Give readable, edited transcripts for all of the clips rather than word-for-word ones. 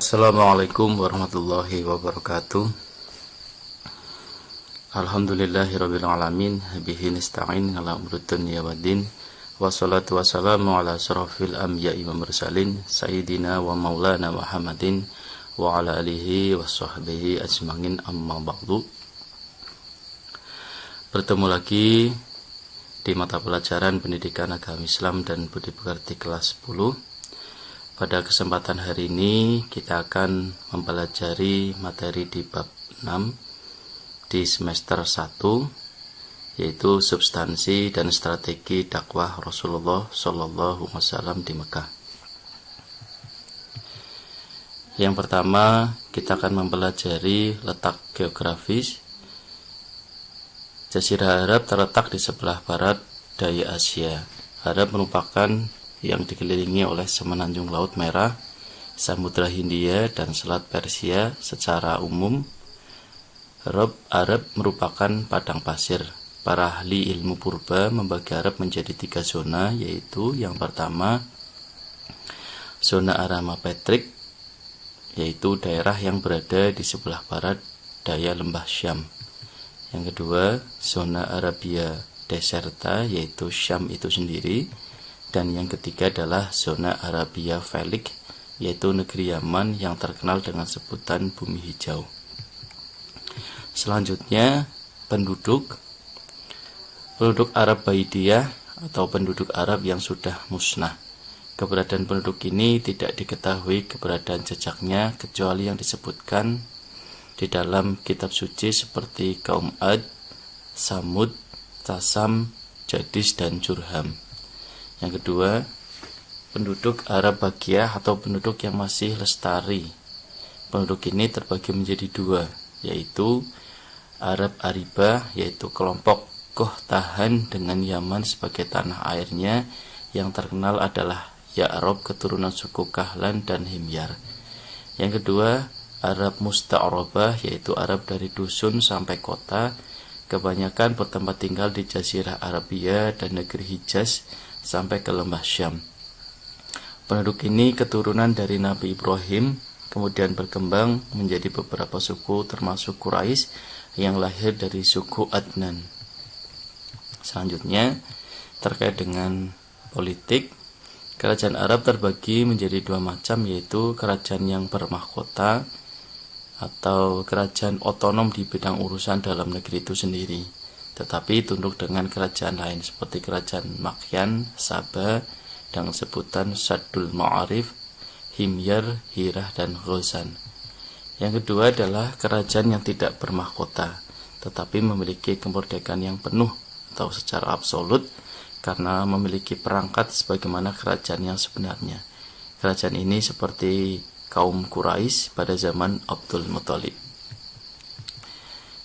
Assalamualaikum warahmatullahi wabarakatuh. Alhamdulillahirabbil alamin, bihi nasta'in ala umuri dunya waddin. Wassalatu wassalamu ala asyrafil anbiya'i wal mursalin sayyidina wa maulana Muhammadin wa ala alihi washabbihi ajmain, amma ba'du. Bertemu lagi di mata pelajaran Pendidikan Agama Islam dan Budi Pekerti kelas 10. Pada kesempatan hari ini kita akan mempelajari materi di bab 6 di semester 1, yaitu substansi dan strategi dakwah Rasulullah SAW di Mekah. Yang pertama, kita akan mempelajari letak geografis. Jazirah Arab terletak di sebelah barat daya Asia. Arab merupakan yang dikelilingi oleh semenanjung Laut Merah, Samudra Hindia, dan Selat Persia. Secara umum, Arab merupakan padang pasir. Para ahli ilmu purba membagi Arab menjadi 3 zona, yaitu yang pertama, zona Aramapetrik, yaitu daerah yang berada di sebelah barat daya lembah Syam. Yang kedua, zona Arabia Deserta, yaitu Syam itu sendiri. Dan yang ketiga adalah zona Arabia Felix, yaitu negeri Yaman yang terkenal dengan sebutan bumi hijau. Selanjutnya, penduduk Arab Baidiyah atau penduduk Arab yang sudah musnah. Keberadaan penduduk ini tidak diketahui keberadaan jejaknya kecuali yang disebutkan di dalam kitab suci seperti kaum Ad, Samud, Tasam, Jadis, dan Jurham. Yang kedua, penduduk Arab Bagiyah atau penduduk yang masih lestari. Penduduk ini terbagi menjadi 2, yaitu Arab Aribah, yaitu kelompok Qohtahan dengan Yaman sebagai tanah airnya. Yang terkenal adalah Ya'rab, keturunan suku Kahlan dan Himyar. Yang kedua, Arab Musta'rabah, yaitu Arab dari dusun sampai kota. Kebanyakan bertempat tinggal di Jazirah Arabia dan negeri Hijaz sampai ke lembah Syam. Penduduk ini keturunan dari Nabi Ibrahim, kemudian berkembang menjadi beberapa suku termasuk Quraisy yang lahir dari suku Adnan. Selanjutnya, terkait dengan politik, kerajaan Arab terbagi menjadi 2 macam, yaitu kerajaan yang bermahkota atau kerajaan otonom di bidang urusan dalam negeri itu sendiri, tetapi tunduk dengan kerajaan lain seperti kerajaan Makyan, Sabah, dengan sebutan Saddul Ma'arif, Himyar, Hirah, dan Ghazan. Yang kedua adalah kerajaan yang tidak bermahkota, tetapi memiliki kemerdekaan yang penuh atau secara absolut karena memiliki perangkat sebagaimana kerajaan yang sebenarnya. Kerajaan ini seperti kaum Quraisy pada zaman Abdul Muthalib.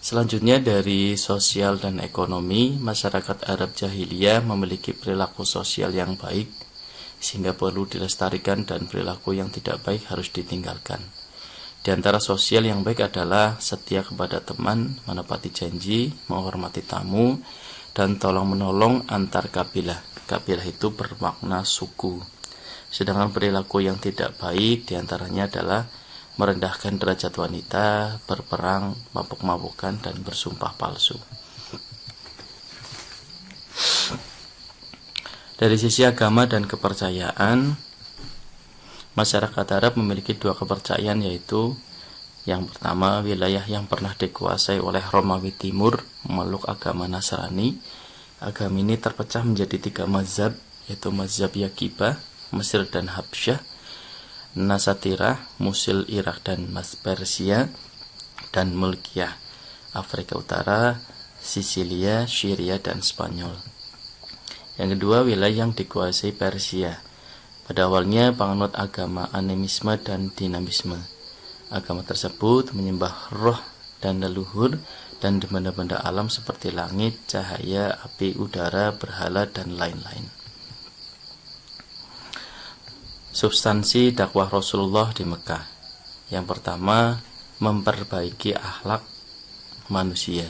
Selanjutnya, dari sosial dan ekonomi, masyarakat Arab Jahiliyah memiliki perilaku sosial yang baik sehingga perlu dilestarikan, dan perilaku yang tidak baik harus ditinggalkan. Di antara sosial yang baik adalah setia kepada teman, menepati janji, menghormati tamu, dan tolong-menolong antar kabilah. Kabilah itu bermakna suku. Sedangkan perilaku yang tidak baik diantaranya adalah merendahkan derajat wanita, berperang, mabuk-mabukan, dan bersumpah palsu. Dari sisi agama dan kepercayaan, masyarakat Arab memiliki 2 kepercayaan, yaitu yang pertama, wilayah yang pernah dikuasai oleh Romawi Timur memeluk agama Nasrani. Agama ini terpecah menjadi 3 mazhab, yaitu mazhab Yaqibah, Mesir dan Habsyah, Nasatirah, Musil, Irak, dan Persia, dan Mulkiyah, Afrika Utara, Sisilia, Syria, dan Spanyol. Yang kedua, wilayah yang dikuasai Persia. Pada awalnya penganut agama animisme dan dinamisme. Agama tersebut menyembah roh dan leluhur dan benda-benda alam seperti langit, cahaya, api, udara, berhala, dan lain-lain. Substansi dakwah Rasulullah di Mekah. Yang pertama, memperbaiki akhlak manusia.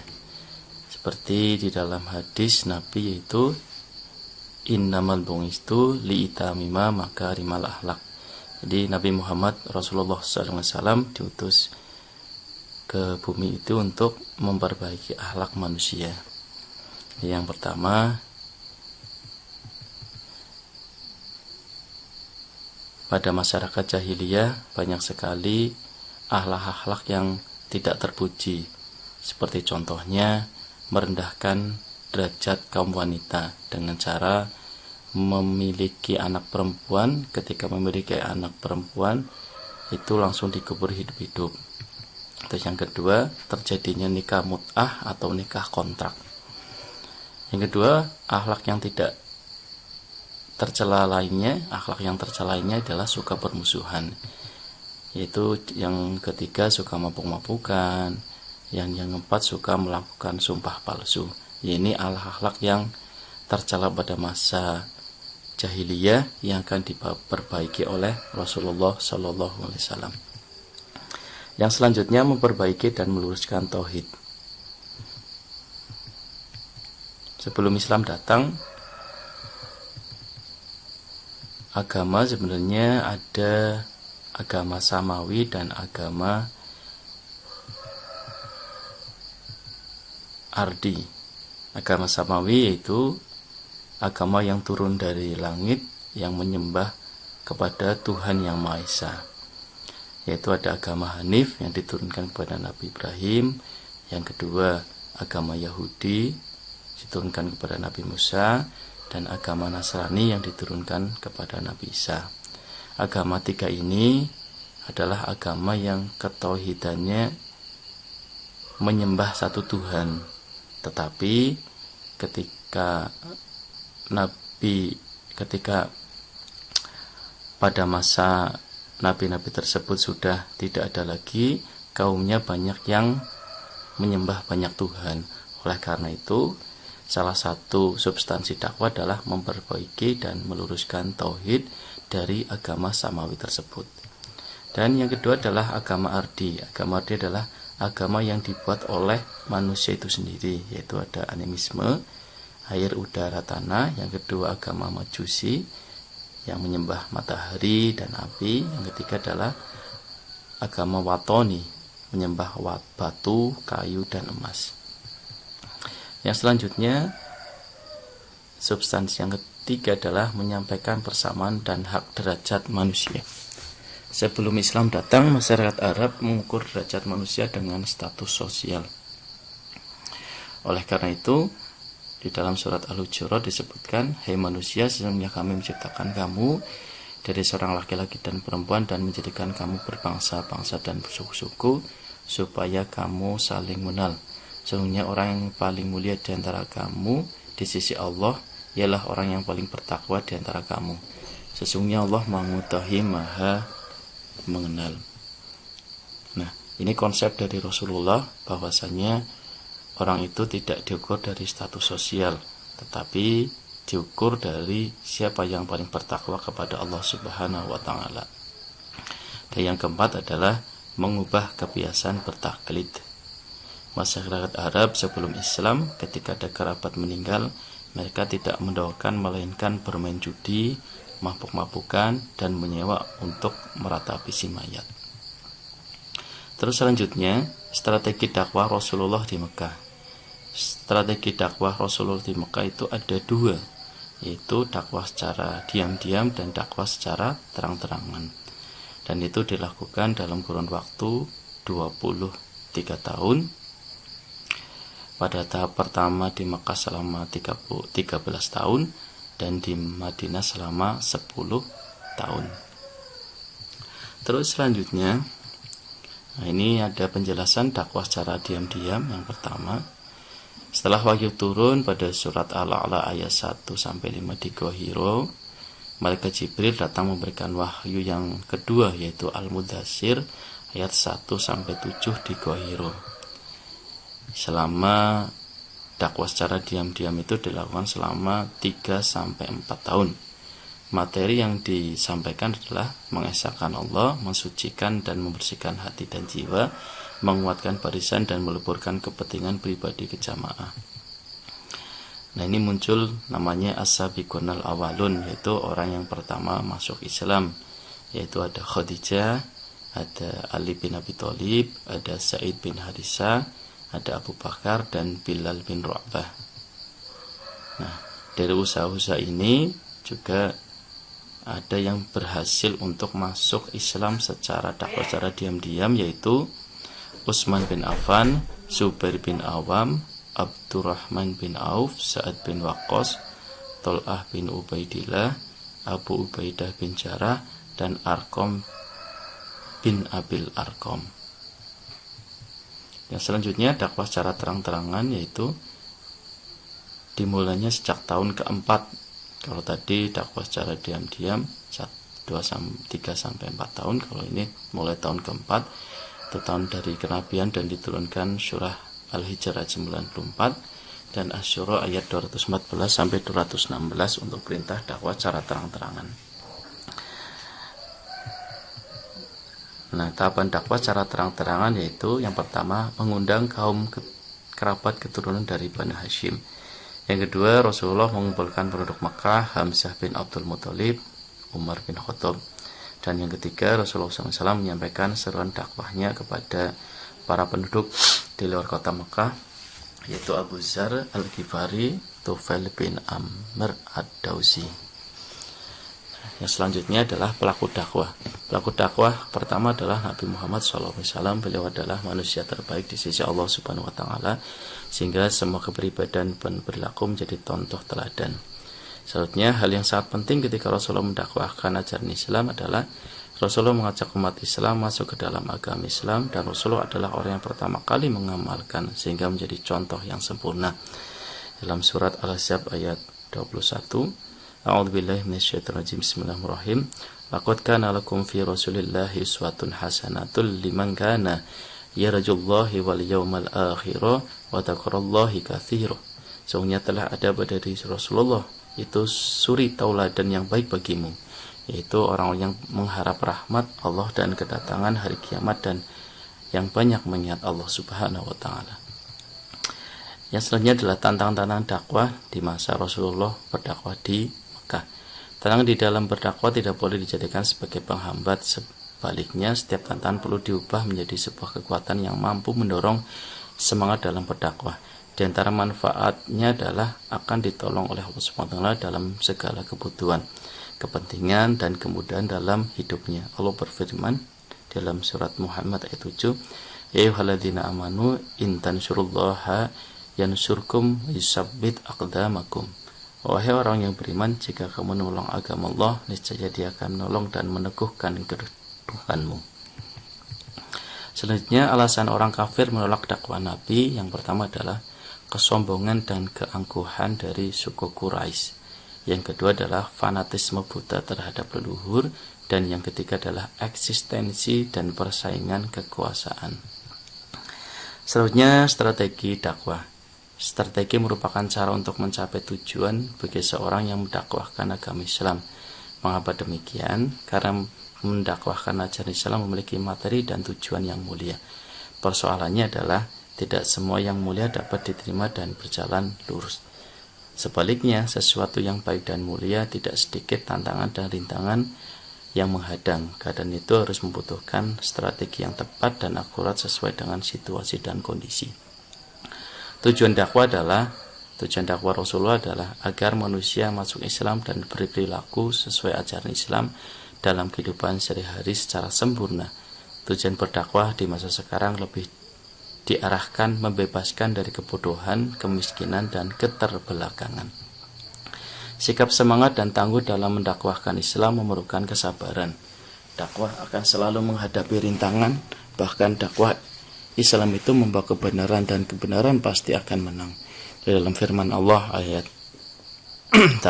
Seperti di dalam hadis Nabi, yaitu innamal bu'istu li'itamima makarimal akhlak. Jadi Nabi Muhammad Rasulullah SAW diutus ke bumi itu untuk memperbaiki akhlak manusia. Yang pertama, pada masyarakat jahiliyah banyak sekali akhlak-akhlak yang tidak terpuji, seperti contohnya merendahkan derajat kaum wanita dengan cara memiliki anak perempuan. Ketika memiliki anak perempuan itu langsung dikubur hidup-hidup. Terus yang kedua, terjadinya nikah mut'ah atau nikah kontrak. Yang kedua, akhlak yang tercela lainnya adalah suka bermusuhan. Yaitu yang ketiga, suka mabuk-mabukan. Yang keempat, suka melakukan sumpah palsu. Ini akhlak yang tercela pada masa jahiliyah yang akan diperbaiki oleh Rasulullah SAW. Yang selanjutnya, memperbaiki dan meluruskan tauhid. Sebelum Islam datang, agama sebenarnya ada agama samawi dan agama ardi. Agama samawi yaitu agama yang turun dari langit, yang menyembah kepada Tuhan yang Maha Esa. Yaitu ada agama Hanif yang diturunkan kepada Nabi Ibrahim. Yang kedua, agama Yahudi diturunkan kepada Nabi Musa, dan agama Nasrani yang diturunkan kepada Nabi Isa. Agama tiga ini adalah agama yang ketauhidannya menyembah satu Tuhan. Tetapi ketika pada masa nabi-nabi tersebut sudah tidak ada lagi, kaumnya banyak yang menyembah banyak Tuhan. Oleh karena itu, salah satu substansi dakwah adalah memperbaiki dan meluruskan tauhid dari agama samawi tersebut. Dan yang kedua adalah agama ardi. Agama ardi adalah agama yang dibuat oleh manusia itu sendiri, yaitu ada animisme, air, udara, tanah. Yang kedua agama majusi yang menyembah matahari dan api. Yang ketiga adalah agama watoni, menyembah batu, kayu, dan emas. Yang selanjutnya, substansi yang ketiga adalah menyampaikan persamaan dan hak derajat manusia. Sebelum Islam datang, masyarakat Arab mengukur derajat manusia dengan status sosial. Oleh karena itu, di dalam surat Al-Hujurat disebutkan, "Hai manusia, sesungguhnya kami menciptakan kamu dari seorang laki-laki dan perempuan dan menjadikan kamu berbangsa-bangsa dan bersuku-suku supaya kamu saling mengenal. Sesungguhnya orang yang paling mulia di antara kamu di sisi Allah ialah orang yang paling bertakwa di antara kamu. Sesungguhnya Allah Maha Mengetahui, Maha Mengenal." Nah, ini konsep dari Rasulullah bahwasanya orang itu tidak diukur dari status sosial, tetapi diukur dari siapa yang paling bertakwa kepada Allah Subhanahu wa Ta'ala. Dan yang keempat adalah mengubah kebiasaan bertaklid. Masyarakat Arab sebelum Islam, ketika ada kerabat meninggal, mereka tidak mendoakan melainkan bermain judi, mabuk-mabukan, dan menyewa untuk meratapi si mayat. Terus selanjutnya, strategi dakwah Rasulullah di Mekah. Strategi dakwah Rasulullah di Mekah itu ada dua, yaitu dakwah secara diam-diam dan dakwah secara terang-terangan. Dan itu dilakukan dalam kurun waktu 23 tahun. Pada tahap pertama di Mekah selama 13 tahun dan di Madinah selama 10 tahun. Terus selanjutnya, ini ada penjelasan dakwah secara diam-diam. Yang pertama, setelah wahyu turun pada surat Al-A'la ayat 1-5 di Gua Hiro, malaikat Jibril datang memberikan wahyu yang kedua, yaitu Al-Mudaththir ayat 1-7 di Gua Hiro. Selama dakwah secara diam-diam itu dilakukan selama 3-4 tahun. Materi yang disampaikan adalah mengesahkan Allah, mensucikan dan membersihkan hati dan jiwa, menguatkan barisan dan meleburkan kepentingan pribadi ke jamaah. Nah, ini muncul namanya as-sabiqunal awalun, yaitu orang yang pertama masuk Islam. yaitu ada Khadijah, ada Ali bin Abi Thalib, ada Sa'id bin Harithah, ada Abu Bakar, dan Bilal bin Rabah. Nah, dari usaha-usaha ini juga ada yang berhasil untuk masuk Islam secara dakwah, secara diam-diam, yaitu Utsman bin Affan, Zubair bin Awam, Abdurrahman bin Auf, Sa'ad bin Waqqas, Tol'ah bin Ubaidillah, Abu Ubaidah bin Jarrah, dan Arqam bin Abil Arqam. Yang selanjutnya dakwah secara terang-terangan, yaitu dimulainya sejak tahun keempat. Kalau tadi dakwah secara diam-diam 3-4 tahun, kalau ini mulai tahun keempat, itu tahun dari kenabian dan diturunkan surah Al-Hijr ayat 94 dan Asy-Syura ayat 214 sampai 216 untuk perintah dakwah secara terang-terangan. Nah, tahapan dakwah secara terang-terangan yaitu yang pertama mengundang kaum kerabat keturunan dari Bani Hashim. Yang kedua, Rasulullah mengumpulkan penduduk Makkah, Hamzah bin Abdul Muthalib, Umar bin Khattab. Dan yang ketiga, Rasulullah SAW menyampaikan seruan dakwahnya kepada para penduduk di luar kota Makkah, yaitu Abu Dzar Al-Ghifari, Tufail bin Amr Ad-Dausi. Yang selanjutnya adalah pelaku dakwah. Pelaku dakwah pertama adalah Nabi Muhammad SAW. Beliau adalah manusia terbaik di sisi Allah Subhanahu Wa Taala, sehingga semua kepribadian dan perilaku menjadi contoh teladan. Selanjutnya, hal yang sangat penting ketika Rasulullah mendakwahkan ajaran Islam adalah Rasulullah mengajak umat Islam masuk ke dalam agama Islam, dan Rasulullah adalah orang yang pertama kali mengamalkan sehingga menjadi contoh yang sempurna. Dalam surat Al-Ahzab ayat 21, A'udzubillahi minasyaitonirrajim. Bismillahirrahmanirrahim. Laqad kana lakum fi Rasulillahi uswatun hasanatul liman kana yarjullahi wal yawmal akhir wa dzakarallahi katsira. Sungguhnya telah ada pada diri Rasulullah itu suri tauladan yang baik bagimu, yaitu orang yang mengharap rahmat Allah dan kedatangan hari kiamat dan yang banyak mengingat Allah Subhanahu wa taala. Yang selanjutnya adalah tantangan-tantangan dakwah di masa Rasulullah berdakwah di Mekah. Tantangan di dalam berdakwah tidak boleh dijadikan sebagai penghambat, sebaliknya setiap tantangan perlu diubah menjadi sebuah kekuatan yang mampu mendorong semangat dalam berdakwah. Di antara manfaatnya adalah akan ditolong oleh Allah Subhanahu wa taala dalam segala kebutuhan, kepentingan, dan kemudahan dalam hidupnya. Allah berfirman dalam surat Muhammad ayat 7, ya ayyuhalladzina amanu in tansurullaha yansurkum yusabbit aqdamakum. Wahai orang yang beriman, jika kamu menolong agama Allah, niscaya Dia akan menolong dan meneguhkan kedudukanmu. Selanjutnya, alasan orang kafir menolak dakwah Nabi yang pertama adalah kesombongan dan keangkuhan dari suku Quraisy. Yang kedua adalah fanatisme buta terhadap leluhur, dan yang ketiga adalah eksistensi dan persaingan kekuasaan. Selanjutnya, strategi dakwah. Strategi merupakan cara untuk mencapai tujuan bagi seorang yang mendakwahkan agama Islam. Mengapa demikian? Karena mendakwahkan ajaran Islam memiliki materi dan tujuan yang mulia. Persoalannya adalah tidak semua yang mulia dapat diterima dan berjalan lurus. Sebaliknya, sesuatu yang baik dan mulia tidak sedikit tantangan dan rintangan yang menghadang. Keadaan itu harus membutuhkan strategi yang tepat dan akurat sesuai dengan situasi dan kondisi. Tujuan dakwah Rasulullah adalah agar manusia masuk Islam dan berperilaku sesuai ajaran Islam dalam kehidupan sehari-hari secara sempurna. Tujuan berdakwah di masa sekarang lebih diarahkan membebaskan dari kebodohan, kemiskinan, dan keterbelakangan. Sikap semangat dan tangguh dalam mendakwahkan Islam memerlukan kesabaran. Dakwah akan selalu menghadapi rintangan, bahkan dakwah Islam itu membawa kebenaran dan kebenaran pasti akan menang. Di dalam firman Allah ayat 8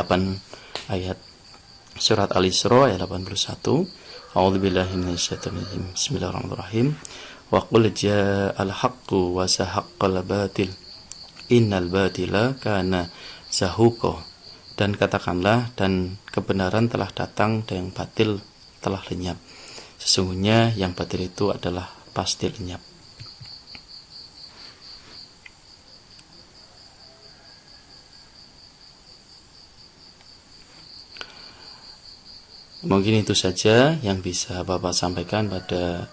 ayat surat Al-Isra ayat 81, A'udzubillahi minasyaitonirrajim. Bismillahirrahmanirrahim. Wa qul ja'al haqqu wa zahaqqal batil innal batila kana zahuqa. Dan katakanlah, dan kebenaran telah datang dan yang batil telah lenyap. Sesungguhnya yang batil itu adalah pasti lenyap. Mungkin itu saja yang bisa Bapak sampaikan pada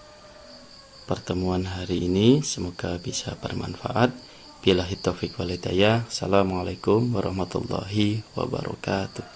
pertemuan hari ini. Semoga bisa bermanfaat. Billahi taufiq wal hidayah. Assalamualaikum warahmatullahi wabarakatuh.